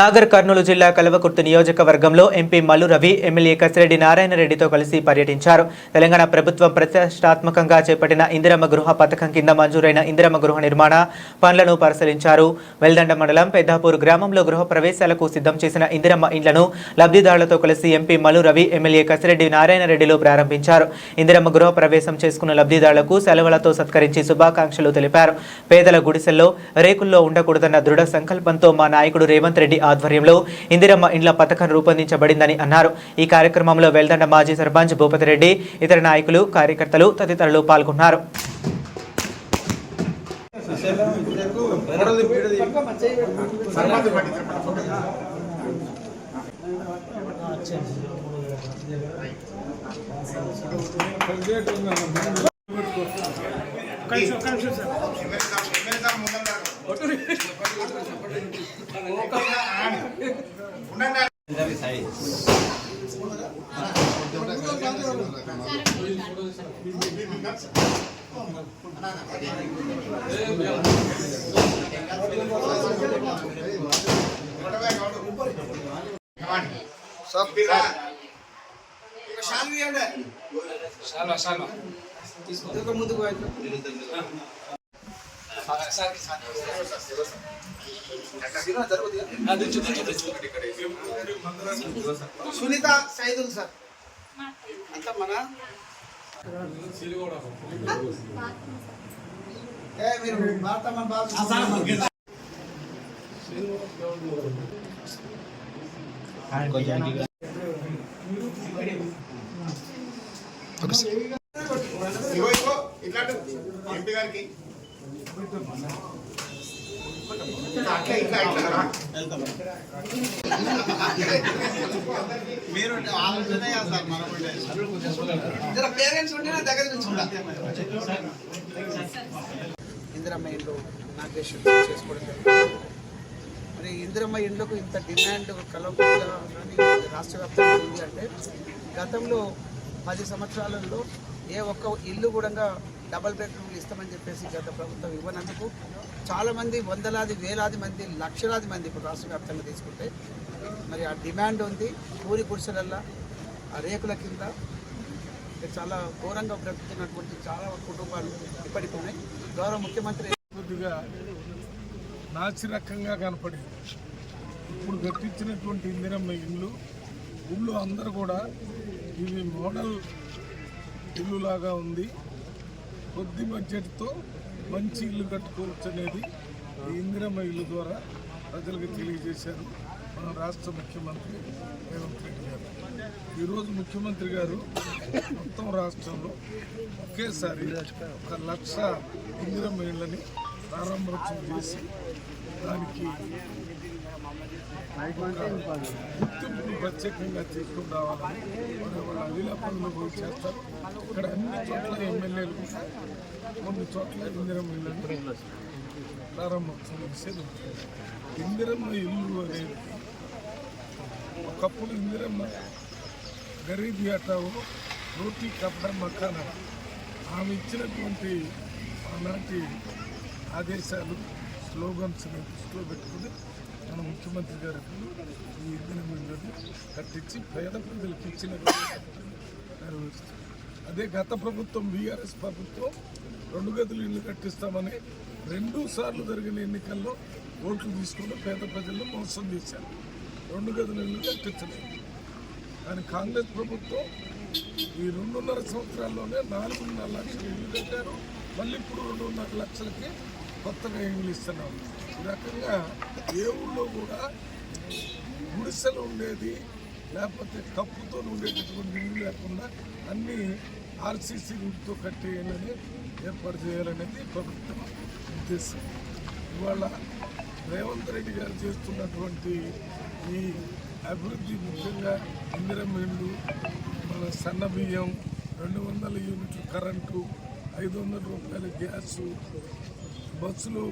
నాగర్ కర్నూలు జిల్లా కల్వకుర్తి నియోజకవర్గంలో MP Mallu Ravi MLA Kasireddy Narayana రెడ్డితో కలిసి పర్యటించారు. తెలంగాణ ప్రభుత్వం ప్రతిష్టాత్మకంగా చేపట్టిన ఇందిరమ్మ గృహ పథకం కింద మంజూరైన ఇందిరమ్మ గృహ నిర్మాణ పనులను పరిశీలించారు. వెల్దండ మండలం పెద్దాపూర్ గ్రామంలో గృహ ప్రవేశాలకు సిద్ధం చేసిన ఇందిరమ్మ ఇండ్లను లబ్ధిదారులతో కలిసి ఎంపీ మల్లు రవి ఎమ్మెల్యే కసిరెడ్డి నారాయణ రెడ్డిలు ప్రారంభించారు. ఇందిరమ్మ గృహ ప్రవేశం చేసుకున్న లబ్ధిదారులకు సెలవులతో సత్కరించి శుభాకాంక్షలు తెలిపారు. పేదల గుడిసెల్లో రేకుల్లో ఉండకూడదన్న దృఢ సంకల్పంతో మా నాయకుడు రేవంత్ రెడ్డి ఆధ్వర్యంలో ఇందిరమ్మ ఇండ్ల పథకం రూపొందించబడిందని అన్నారు. ఈ కార్యక్రమంలో వెల్దండ మాజీ సర్పంచ్ భూపతి రెడ్డి, ఇతర నాయకులు, కార్యకర్తలు తదితరులు పాల్గొన్నారు. సునీత సైదుల్ సార్ అంత మన మీరు ఎంపీ గారికి మీరు ఆలోచనే సార్ మన పేరెంట్స్ ఉంటేనే దగ్గర నుంచి ఇందిరమ్మ ఇండ్లు నాగేశ్వర చేసుకోవడం. మరి ఇందిరమ్మ ఇండ్లకు ఇంత డిమాండ్ కలవకుండా రాష్ట్ర వ్యాప్తంగా ఉంది అంటే గతంలో 10 సంవత్సరాలలో ఏ ఒక్క ఇల్లు కూడా డబల్ బెడ్రూమ్ ఇస్తామని చెప్పేసి గత ప్రభుత్వం ఇవ్వనందుకు చాలామంది వందలాది వేలాది మంది లక్షలాది మంది ఇప్పుడు రాష్ట్ర వ్యాప్తంగా తీసుకుంటే మరి ఆ డిమాండ్ ఉంది. పూరి గుడిసెలల్లా ఆ రేకుల కింద చాలా ఘోరంగా బ్రతుకుతున్నటువంటి చాలా కుటుంబాలు ఇప్పటికీ ఉన్నాయి. గౌరవ ముఖ్యమంత్రి కొద్దిగా నాసిరకంగా కనపడింది. ఇప్పుడు కట్టించినటువంటి ఇందిరమ్మ ఇల్లు అందరూ కూడా ఇవి మోడల్ ఇల్లులాగా ఉంది. కొద్ది బడ్జెట్తో మంచి ఇల్లు కట్టుకోవచ్చు అనేది ఈ ఇందిరమ్మ ఇల్లు ద్వారా ప్రజలకు తెలియజేశారు మన రాష్ట్ర ముఖ్యమంత్రి రేవంత్ రెడ్డి గారు. ఈరోజు ముఖ్యమంత్రి గారు మొత్తం రాష్ట్రంలో ఒకేసారి 1,00,000 ఇందిరమ్మ ఇళ్ళని ప్రారంభోత్సవం చేసి దానికి గుర్తింపును ప్రత్యేకంగా తీసుకుని రావాలని వాళ్ళ అలీలా పనులు పోయి చేస్తారు. ఇక్కడ అన్ని చోట్ల ఎమ్మెల్యేలు కొన్ని చోట్ల ఇందిరమ్మ ఇళ్ళని ప్రారంభోత్సవం చేసేది. ఇందిరమ్మ ఇల్లు అనేది ఒకప్పుడు ఇందిరమ్మ గరీబీ హటావో రోటీ కపడా మకానా ఆమె ఇచ్చినటువంటి ఆనాటి ఆదేశాలు స్లోగన్స్ని దృష్టిలో పెట్టుకుని మన ముఖ్యమంత్రి గారు ఈ ఇందిరమ్మ ఇళ్ళని కట్టించి పేద ప్రజలకు ఇచ్చిన నెరవేరుస్తారు. అదే గత ప్రభుత్వం బీఆర్ఎస్ ప్రభుత్వం 2 గదులు ఇల్లు కట్టిస్తామని 2 సార్లు జరిగిన ఎన్నికల్లో ఓట్లు తీసుకుని పేద ప్రజలను మోసం చేశారు. 2 గదుల ఇల్లు కట్టించలేదు. కానీ కాంగ్రెస్ ప్రభుత్వం ఈ 2.5 సంవత్సరాల్లోనే 4.5 లక్షల ఇల్లు కట్టారు. మళ్ళీ ఇప్పుడు 2.5 లక్షలకి కొత్తగా ఇల్లు ఇస్తున్నాం. ఈ రకంగా ఏ ఊళ్ళో కూడా గుడిసెలు ఉండేది లేకపోతే కప్పుతో ఉండేటటువంటి ఇల్లు లేకుండా అన్నీ ఆర్సీసీ రూట్తో కట్టేయాలని ఏర్పాటు చేయాలనేది ప్రభుత్వం ఉద్దేశం. ఇవాళ రేవంత్ రెడ్డి గారు చేస్తున్నటువంటి ఈ అభివృద్ధి ముఖ్యంగా ఇందిరమ్మ ఇళ్ళు, మన సన్న బియ్యం, 200 యూనిట్లు కరెంటు, 500 రూపాయల గ్యాసు, బస్సులు